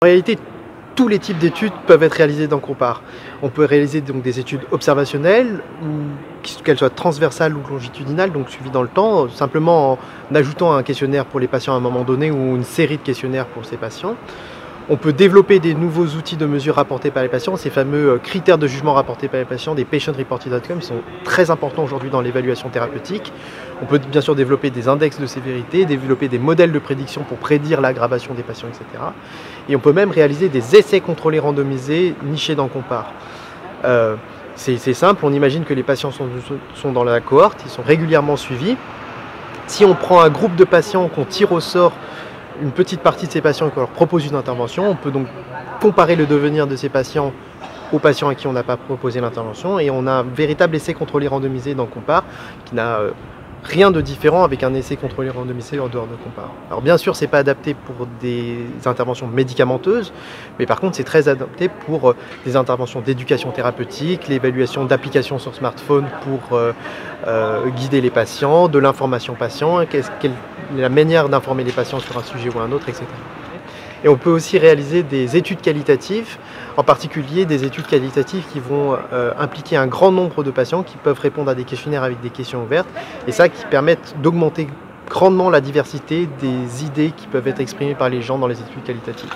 En réalité, tous les types d'études peuvent être réalisés dans Compare. On peut réaliser donc des études observationnelles, qu'elles soient transversales ou longitudinales, donc suivies dans le temps, simplement en ajoutant un questionnaire pour les patients à un moment donné ou une série de questionnaires pour ces patients. On peut développer des nouveaux outils de mesure rapportés par les patients, ces fameux critères de jugement rapportés par les patients, des Patient Reported Outcomes, qui sont très importants aujourd'hui dans l'évaluation thérapeutique. On peut bien sûr développer des index de sévérité, développer des modèles de prédiction pour prédire l'aggravation des patients, etc. Et on peut même réaliser des essais contrôlés randomisés nichés dans Compare. C'est simple, on imagine que les patients sont dans la cohorte, ils sont régulièrement suivis. Si on prend un groupe de patients qu'on tire au sort, une petite partie de ces patients et qu'on leur propose une intervention, on peut donc comparer le devenir de ces patients aux patients à qui on n'a pas proposé l'intervention, et on a un véritable essai contrôlé randomisé dans Compare qui n'a rien de différent avec un essai contrôlé randomisé en dehors de Compare. Alors bien sûr, c'est pas adapté pour des interventions médicamenteuses, mais par contre c'est très adapté pour des interventions d'éducation thérapeutique, l'évaluation d'applications sur smartphone pour guider les patients, de l'information patient, la manière d'informer les patients sur un sujet ou un autre, etc. Et on peut aussi réaliser des études qualitatives, en particulier des études qualitatives qui vont impliquer un grand nombre de patients qui peuvent répondre à des questionnaires avec des questions ouvertes, et ça qui permettent d'augmenter grandement la diversité des idées qui peuvent être exprimées par les gens dans les études qualitatives.